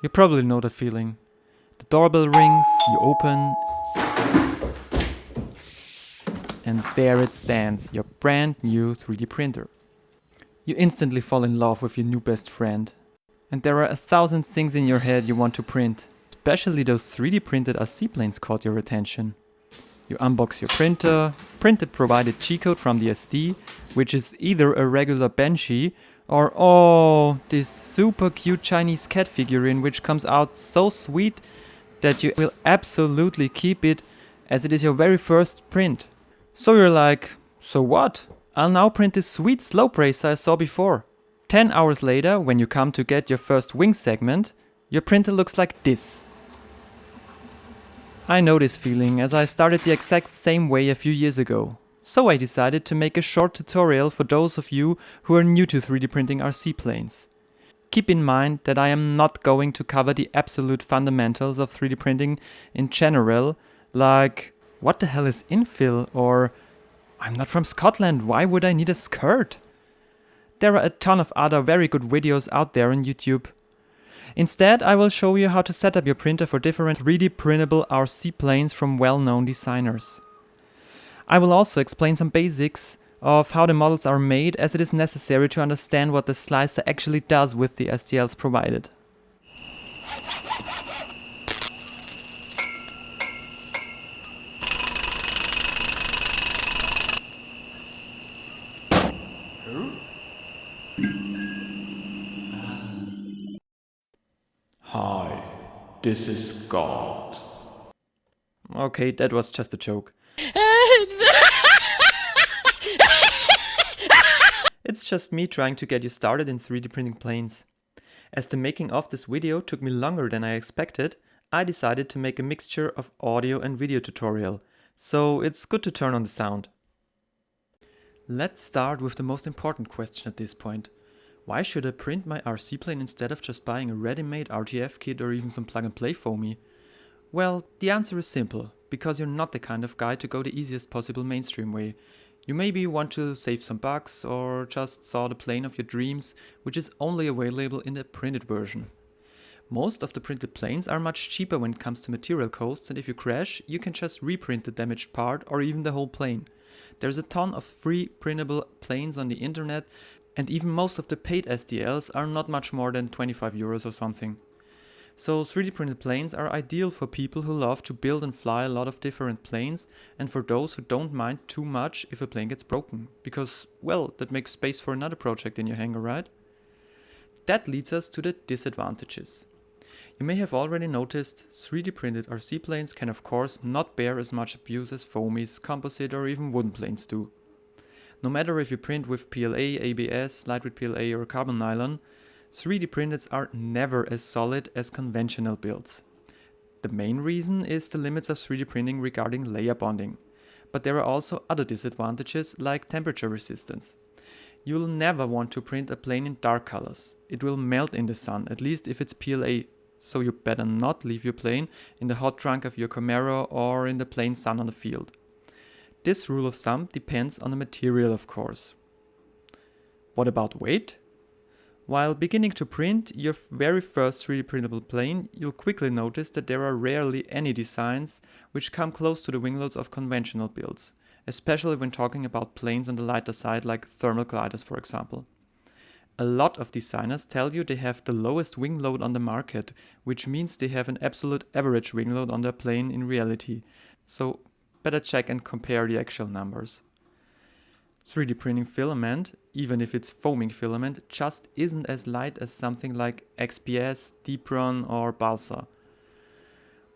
You probably know the feeling. The doorbell rings, you open, and there it stands, your brand new 3D printer. You instantly fall in love with your new best friend. And there are 1,000 things in your head you want to print. Especially those 3D printed RC planes caught your attention. You unbox your printer, print the provided G-code from the SD, which is either a regular Banshee or, oh, this super cute Chinese cat figurine which comes out so sweet that you will absolutely keep it as it is your very first print. So you're like, so what? I'll now print this sweet slope racer I saw before. 10 hours later, when you come to get your first wing segment, your printer looks like this. I know this feeling as I started the exact same way a few years ago. So I decided to make a short tutorial for those of you who are new to 3D printing RC planes. Keep in mind that I am not going to cover the absolute fundamentals of 3D printing in general, like what the hell is infill or I'm not from Scotland, why would I need a skirt? There are a ton of other very good videos out there on YouTube. Instead, I will show you how to set up your printer for different 3D printable RC planes from well-known designers. I will also explain some basics of how the models are made, as it is necessary to understand what the slicer actually does with the STLs provided. Hi, this is God. Okay, that was just a joke. It's just me trying to get you started in 3D printing planes. As the making of this video took me longer than I expected, I decided to make a mixture of audio and video tutorial, so it's good to turn on the sound. Let's start with the most important question at this point. Why should I print my RC plane instead of just buying a ready-made RTF kit or even some plug-and-play foamy? Well, the answer is simple, because you're not the kind of guy to go the easiest possible mainstream way. You maybe want to save some bucks or just saw the plane of your dreams, which is only available in the printed version. Most of the printed planes are much cheaper when it comes to material costs, and if you crash, you can just reprint the damaged part or even the whole plane. There's a ton of free printable planes on the internet, and even most of the paid STLs are not much more than 25 euros or something. So 3D printed planes are ideal for people who love to build and fly a lot of different planes, and for those who don't mind too much if a plane gets broken, because, well, that makes space for another project in your hangar, right? That leads us to the disadvantages. You may have already noticed 3D printed RC planes can of course not bear as much abuse as foamies, composite or even wooden planes do. No matter if you print with PLA, ABS, lightweight PLA or carbon nylon, 3D printeds are never as solid as conventional builds. The main reason is the limits of 3D printing regarding layer bonding. But there are also other disadvantages like temperature resistance. You will never want to print a plane in dark colors. It will melt in the sun, at least if it's PLA, so you better not leave your plane in the hot trunk of your Camaro or in the plain sun on the field. This rule of thumb depends on the material, of course. What about weight? While beginning to print your very first 3D printable plane, you'll quickly notice that there are rarely any designs which come close to the wing loads of conventional builds, especially when talking about planes on the lighter side like thermal gliders, for example. A lot of designers tell you they have the lowest wing load on the market, which means they have an absolute average wing load on their plane in reality, so better check and compare the actual numbers. 3D printing filament, even if it's foaming filament, just isn't as light as something like XPS, Dipron or Balsa.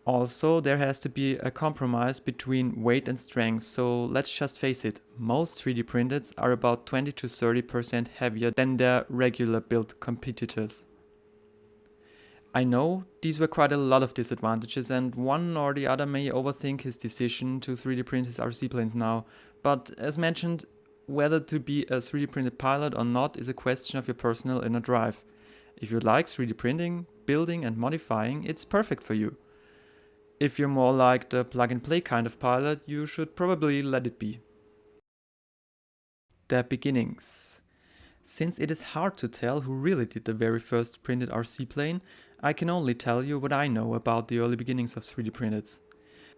Also, there has to be a compromise between weight and strength, so let's just face it, most 3D printeds are about 20 to 30% heavier than their regular build competitors. I know these were quite a lot of disadvantages, and one or the other may overthink his decision to 3D print his RC planes now, but as mentioned, whether to be a 3D printed pilot or not is a question of your personal inner drive. If you like 3D printing, building and modifying, it's perfect for you. If you're more like the plug-and-play kind of pilot, you should probably let it be. The beginnings. Since it is hard to tell who really did the very first printed RC plane, I can only tell you what I know about the early beginnings of 3D printed.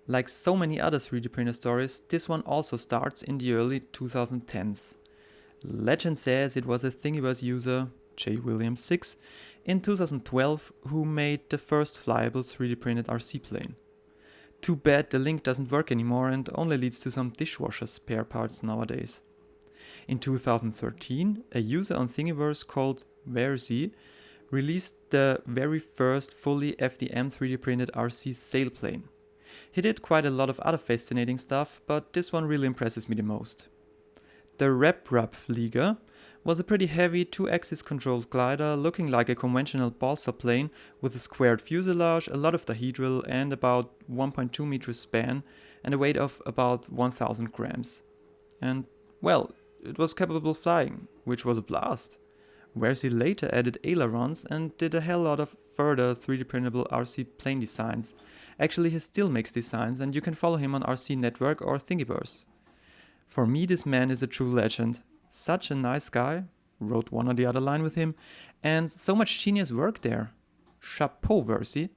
Like so many other 3D printer stories, this one also starts in the early 2010s. Legend says it was a Thingiverse user, J. Williams 6, in 2012 who made the first flyable 3D printed RC plane. Too bad the link doesn't work anymore and only leads to some dishwasher spare parts nowadays. In 2013, a user on Thingiverse called RC released the very first fully FDM 3D printed RC sailplane. He did quite a lot of other fascinating stuff, but this one really impresses me the most. The Reprap-Flieger was a pretty heavy 2-axis controlled glider looking like a conventional balsa plane with a squared fuselage, a lot of dihedral and about 1.2 meters span and a weight of about 1000 grams. And, well, it was capable of flying, which was a blast. Versi later added ailerons and did a hell lot of further 3D printable RC plane designs. Actually, he still makes designs and you can follow him on RC Network or Thingiverse. For me, this man is a true legend. Such a nice guy, wrote one or the other line with him, and so much genius work there. Chapeau, Versi.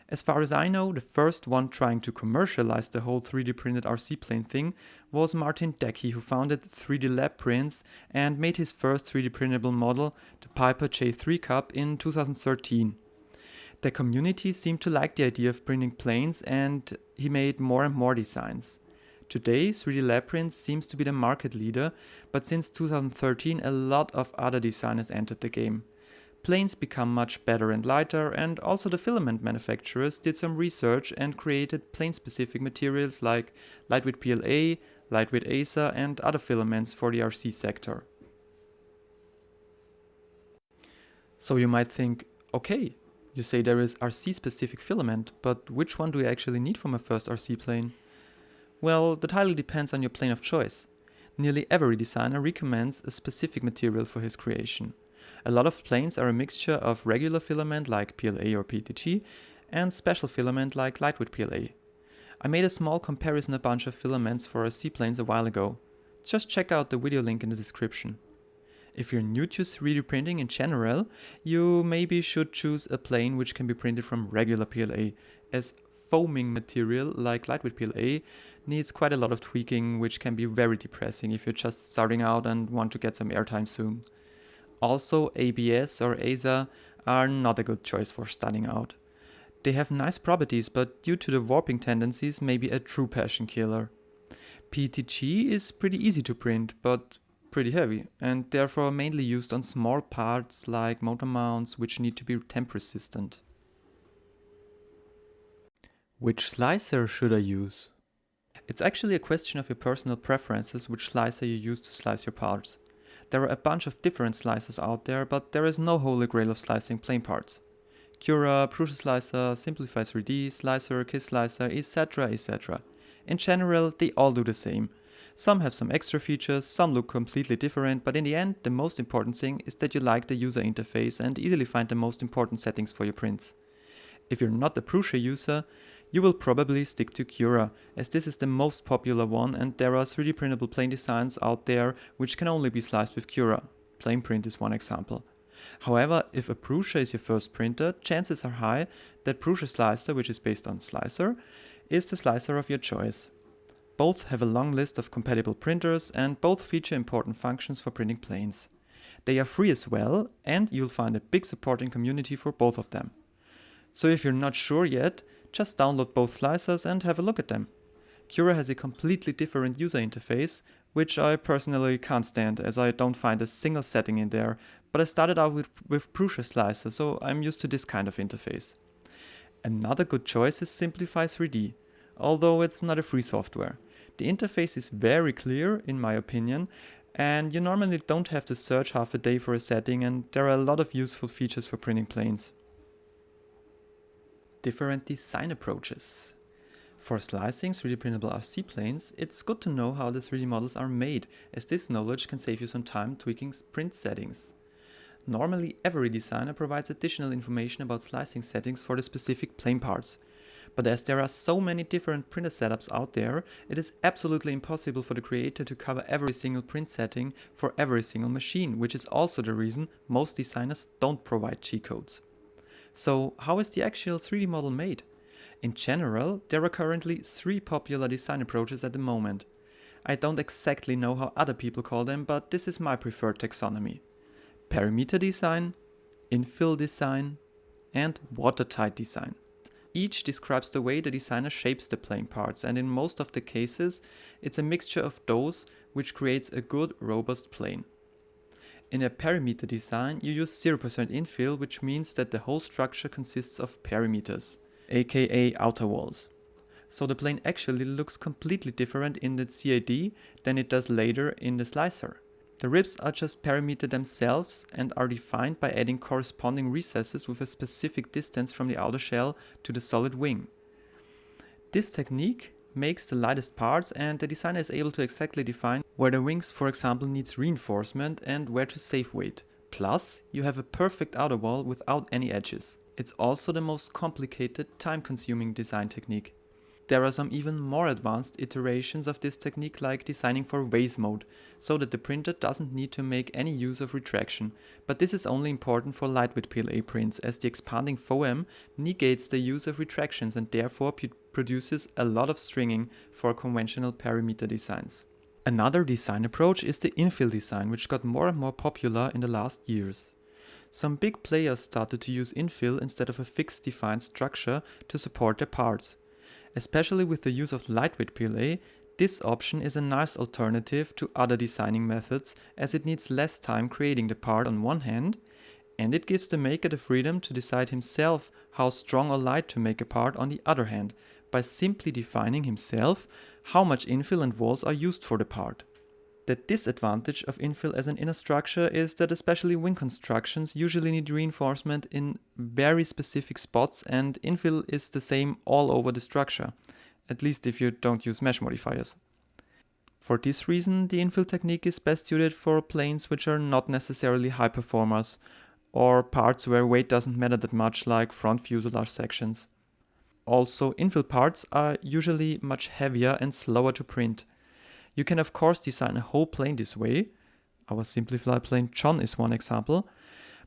As far as I know, the first one trying to commercialize the whole 3D printed RC plane thing was Martin Decky, who founded 3D Lab Prints and made his first 3D printable model, the Piper J3 Cup, in 2013. The community seemed to like the idea of printing planes and he made more and more designs. Today, 3D Lab Prints seems to be the market leader, but since 2013 a lot of other designers entered the game. Planes become much better and lighter, and also the filament manufacturers did some research and created plane-specific materials like lightweight PLA, lightweight ASA and other filaments for the RC sector. So you might think, okay, you say there is RC-specific filament, but which one do you actually need for my first RC plane? Well, that highly depends on your plane of choice. Nearly every designer recommends a specific material for his creation. A lot of planes are a mixture of regular filament like PLA or PETG and special filament like lightweight PLA. I made a small comparison of a bunch of filaments for RC planes a while ago. Just check out the video link in the description. If you're new to 3D printing in general, you maybe should choose a plane which can be printed from regular PLA, as foaming material like lightweight PLA needs quite a lot of tweaking, which can be very depressing if you're just starting out and want to get some airtime soon. Also, ABS or ASA are not a good choice for starting out. They have nice properties, but due to the warping tendencies may be a true passion killer. PETG is pretty easy to print, but pretty heavy, and therefore mainly used on small parts like motor mounts, which need to be temp resistant. Which slicer should I use? It's actually a question of your personal preferences which slicer you use to slice your parts. There are a bunch of different slicers out there, but there is no holy grail of slicing plane parts. Cura, Prusa Slicer, Simplify 3D, Slicer, Kiss Slicer, etc. etc. In general, they all do the same. Some have some extra features, some look completely different, but in the end, the most important thing is that you like the user interface and easily find the most important settings for your prints. If you're not a Prusa user, you will probably stick to Cura, as this is the most popular one and there are 3D printable plane designs out there which can only be sliced with Cura. Plane print is one example. However, if a Prusa is your first printer, chances are high that Prusa Slicer, which is based on Slicer, is the slicer of your choice. Both have a long list of compatible printers and both feature important functions for printing planes. They are free as well, and you'll find a big supporting community for both of them. So if you're not sure yet, just download both slicers and have a look at them. Cura has a completely different user interface, which I personally can't stand as I don't find a single setting in there, but I started out with Prusa Slicer, so I'm used to this kind of interface. Another good choice is Simplify 3D, although it's not a free software. The interface is very clear, in my opinion, and you normally don't have to search half a day for a setting, and there are a lot of useful features for printing planes. Different design approaches. For slicing 3D printable RC planes, it's good to know how the 3D models are made, as this knowledge can save you some time tweaking print settings. Normally, every designer provides additional information about slicing settings for the specific plane parts. But as there are so many different printer setups out there, it is absolutely impossible for the creator to cover every single print setting for every single machine, which is also the reason most designers don't provide G-codes. So how is the actual 3D model made? In general, there are currently 3 popular design approaches at the moment. I don't exactly know how other people call them, but this is my preferred taxonomy. Parameter design, infill design, and watertight design. Each describes the way the designer shapes the plane parts, and in most of the cases, it's a mixture of those which creates a good, robust plane. In a parameter design, you use 0% infill, which means that the whole structure consists of parameters, aka outer walls. So the plane actually looks completely different in the CAD than it does later in the slicer. The ribs are just parameter themselves and are defined by adding corresponding recesses with a specific distance from the outer shell to the solid wing. This technique makes the lightest parts, and the designer is able to exactly define where the wings, for example, needs reinforcement and where to save weight. Plus, you have a perfect outer wall without any edges. It's also the most complicated, time-consuming design technique. There are some even more advanced iterations of this technique, like designing for vase mode, so that the printer doesn't need to make any use of retraction, but this is only important for lightweight PLA prints, as the expanding FOAM negates the use of retractions and therefore produces a lot of stringing for conventional parameter designs. Another design approach is the infill design, which got more and more popular in the last years. Some big players started to use infill instead of a fixed defined structure to support their parts. Especially with the use of lightweight PLA, this option is a nice alternative to other designing methods, as it needs less time creating the part on one hand, and it gives the maker the freedom to decide himself how strong or light to make a part on the other hand, by simply defining himself how much infill and walls are used for the part. The disadvantage of infill as an inner structure is that especially wing constructions usually need reinforcement in very specific spots, and infill is the same all over the structure, at least if you don't use mesh modifiers. For this reason, the infill technique is best suited for planes which are not necessarily high performers, or parts where weight doesn't matter that much, like front fuselage sections. Also, infill parts are usually much heavier and slower to print. You can of course design a whole plane this way. Our Simplify plane John is one example,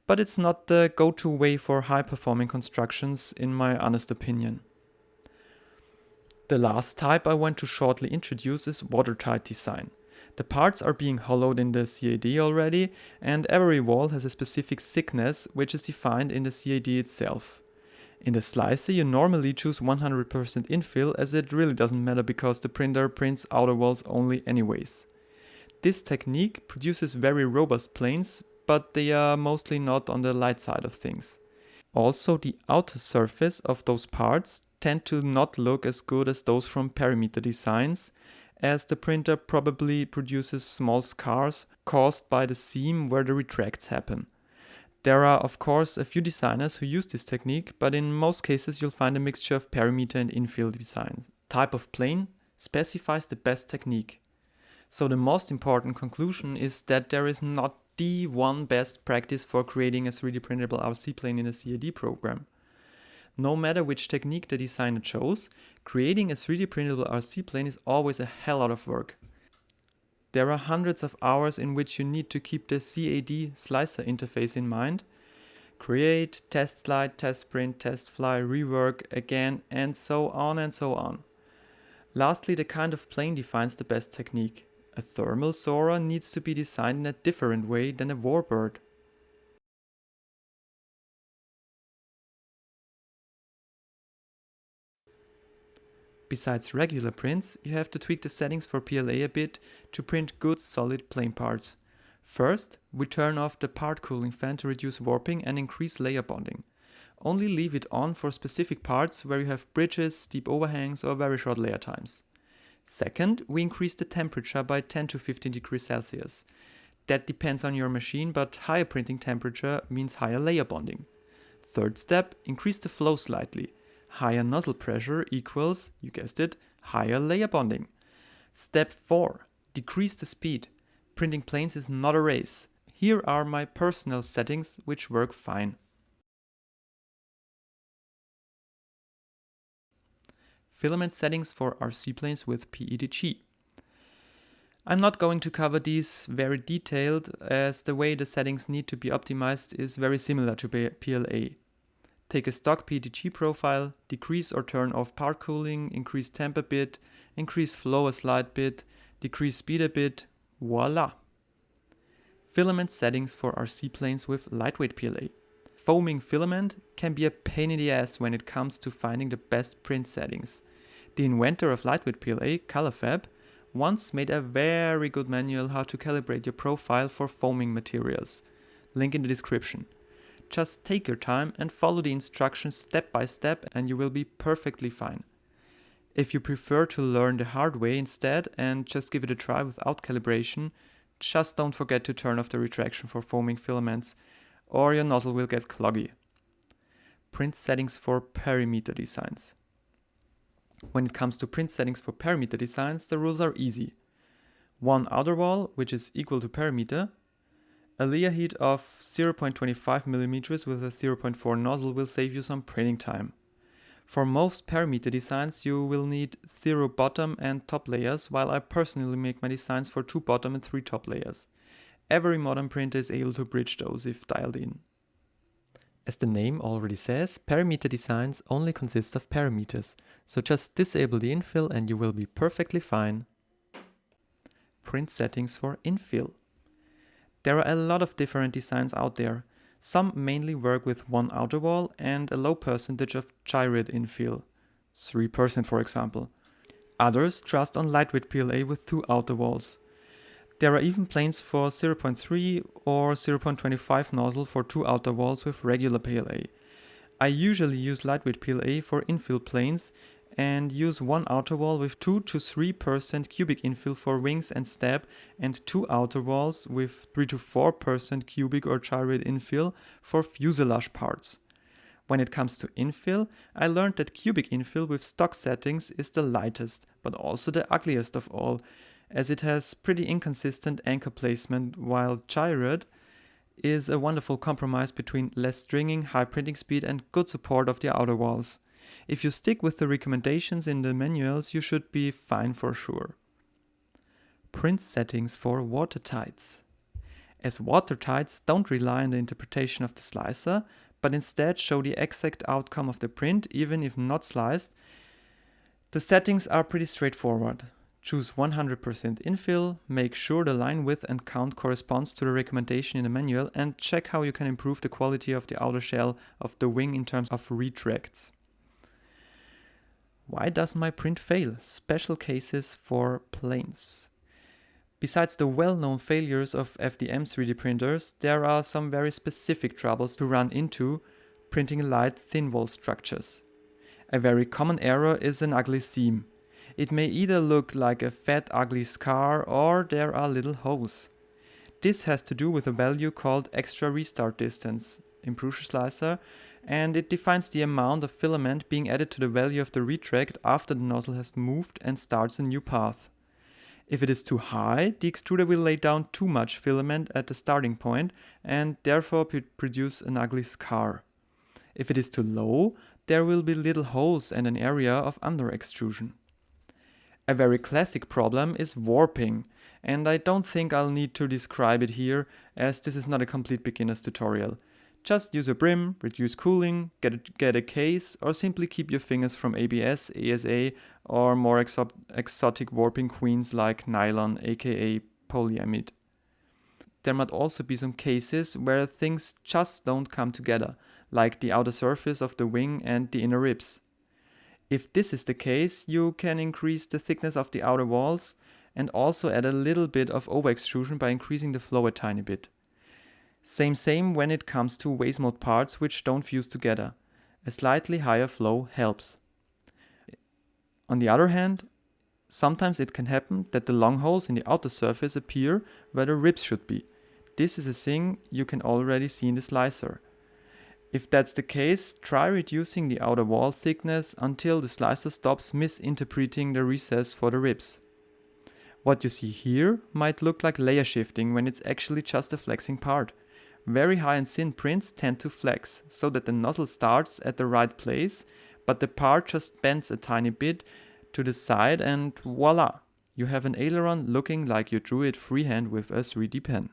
but it's not the go-to way for high-performing constructions in my honest opinion. The last type I want to shortly introduce is watertight design. The parts are being hollowed in the CAD already, and every wall has a specific thickness which is defined in the CAD itself. In the slicer, you normally choose 100% infill, as it really doesn't matter because the printer prints outer walls only anyways. This technique produces very robust planes, but they are mostly not on the light side of things. Also, the outer surface of those parts tend to not look as good as those from parameter designs, as the printer probably produces small scars caused by the seam where the retracts happen. There are of course a few designers who use this technique, but in most cases you'll find a mixture of parameter and infill designs. Type of plane specifies the best technique. So the most important conclusion is that there is not the one best practice for creating a 3D printable RC plane in a CAD program. No matter which technique the designer chose, creating a 3D printable RC plane is always a hell lot of work. There are hundreds of hours in which you need to keep the CAD slicer interface in mind. Create, test slide, test print, test fly, rework again, and so on and so on. Lastly, the kind of plane defines the best technique. A thermal soarer needs to be designed in a different way than a warbird. Besides regular prints, you have to tweak the settings for PLA a bit to print good solid plane parts. First, we turn off the part cooling fan to reduce warping and increase layer bonding. Only leave it on for specific parts where you have bridges, steep overhangs or very short layer times. Second, we increase the temperature by 10 to 15 degrees Celsius. That depends on your machine, but higher printing temperature means higher layer bonding. Third step, increase the flow slightly. Higher nozzle pressure equals, you guessed it, higher layer bonding. Step 4. Decrease the speed. Printing planes is not a race. Here are my personal settings which work fine. Filament settings for RC planes with PETG. I'm not going to cover these very detailed, as the way the settings need to be optimized is very similar to PLA. take a stock PETG profile, decrease or turn off part cooling, increase temp a bit, increase flow a slight bit, decrease speed a bit, voila! Filament settings for RC planes with lightweight PLA. Foaming filament can be a pain in the ass when it comes to finding the best print settings. The inventor of lightweight PLA, ColorFab, once made a very good manual how to calibrate your profile for foaming materials. Link in the description. Just take your time and follow the instructions step by step and you will be perfectly fine. If you prefer to learn the hard way instead and just give it a try without calibration, just don't forget to turn off the retraction for foaming filaments or your nozzle will get cloggy. Print settings for perimeter designs. When it comes to print settings for perimeter designs, the rules are easy. One outer wall, which is equal to perimeter. A layer heat of 0.25 mm with a 0.4 nozzle will save you some printing time. For most perimeter designs, you will need 0 bottom and top layers, while I personally make my designs for 2 bottom and 3 top layers. Every modern printer is able to bridge those if dialed in. As the name already says, perimeter designs only consist of perimeters, so just disable the infill and you will be perfectly fine. Print settings for infill. There are a lot of different designs out there. Some mainly work with one outer wall and a low percentage of gyrate infill, 3% for example. Others trust on lightweight PLA with 2 outer walls. There are even planes for 0.3 or 0.25 nozzle for 2 outer walls with regular PLA. I usually use lightweight PLA for infill planes and use one outer wall with 2 to 3% cubic infill for wings and stab and 2 outer walls with 3 to 4% cubic or gyrate infill for fuselage parts. When it comes to infill, I learned that cubic infill with stock settings is the lightest, but also the ugliest of all, as it has pretty inconsistent anchor placement, while gyrate is a wonderful compromise between less stringing, high printing speed and good support of the outer walls. If you stick with the recommendations in the manuals, you should be fine for sure. Print settings for watertights. As watertights don't rely on the interpretation of the slicer, but instead show the exact outcome of the print even if not sliced, the settings are pretty straightforward. Choose 100% infill, make sure the line width and count corresponds to the recommendation in the manual, and check how you can improve the quality of the outer shell of the wing in terms of retracts. Why does my print fail? Special cases for planes. Besides the well-known failures of FDM 3D printers, there are some very specific troubles to run into printing light thin wall structures. A very common error is an ugly seam. It may either look like a fat ugly scar or there are little holes. This has to do with a value called extra restart distance in Prusa Slicer, and it defines the amount of filament being added to the value of the retract after the nozzle has moved and starts a new path. If it is too high, the extruder will lay down too much filament at the starting point and therefore produce an ugly scar. If it is too low, there will be little holes and an area of under extrusion. A very classic problem is warping, and I don't think I'll need to describe it here, as this is not a complete beginner's tutorial. Just use a brim, reduce cooling, get a case, or simply keep your fingers from ABS, ASA, or more exotic warping queens like nylon, aka polyamide. There might also be some cases where things just don't come together, like the outer surface of the wing and the inner ribs. If this is the case, you can increase the thickness of the outer walls and also add a little bit of over-extrusion by increasing the flow a tiny bit. Same when it comes to waste mode parts which don't fuse together. A slightly higher flow helps. On the other hand, sometimes it can happen that the long holes in the outer surface appear where the ribs should be. This is a thing you can already see in the slicer. If that's the case, try reducing the outer wall thickness until the slicer stops misinterpreting the recess for the ribs. What you see here might look like layer shifting when it's actually just a flexing part. Very high and thin prints tend to flex, so that the nozzle starts at the right place, but the part just bends a tiny bit to the side and voila! You have an aileron looking like you drew it freehand with a 3D pen.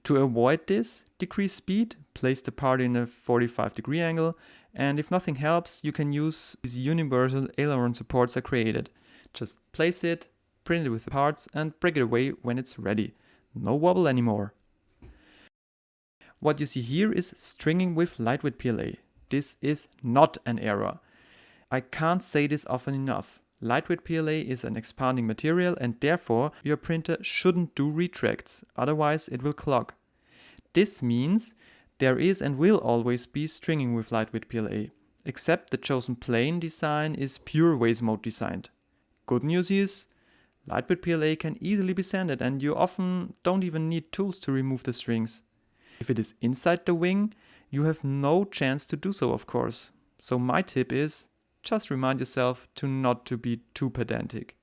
To avoid this, decrease speed, place the part in a 45-degree angle, And if nothing helps, you can use these universal aileron supports I created. Just place it, print it with the parts, and break it away when it's ready. No wobble anymore. What you see here is stringing with lightweight PLA. This is not an error. I can't say this often enough. Lightweight PLA is an expanding material and therefore your printer shouldn't do retracts, otherwise it will clog. This means there is and will always be stringing with lightweight PLA, except the chosen plane design is pure waste mode designed. Good news is, lightweight PLA can easily be sanded and you often don't even need tools to remove the strings. If it is inside the wing, you have no chance to do so, of course. So my tip is, just remind yourself to not to be too pedantic.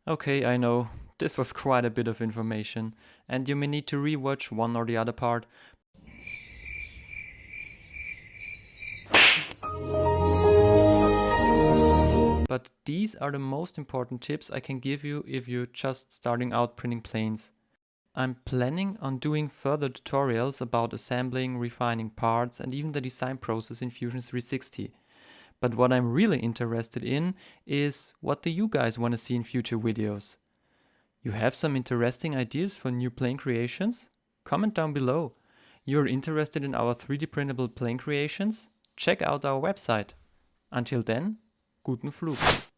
Okay, I know, this was quite a bit of information, and you may need to rewatch one or the other part. But these are the most important tips I can give you if you're just starting out printing planes. I'm planning on doing further tutorials about assembling, refining parts, and even the design process in Fusion 360. But what I'm really interested in is what do you guys want to see in future videos? You have some interesting ideas for new plane creations? Comment down below. You're interested in our 3D printable plane creations? Check out our website. Until then, guten Flug!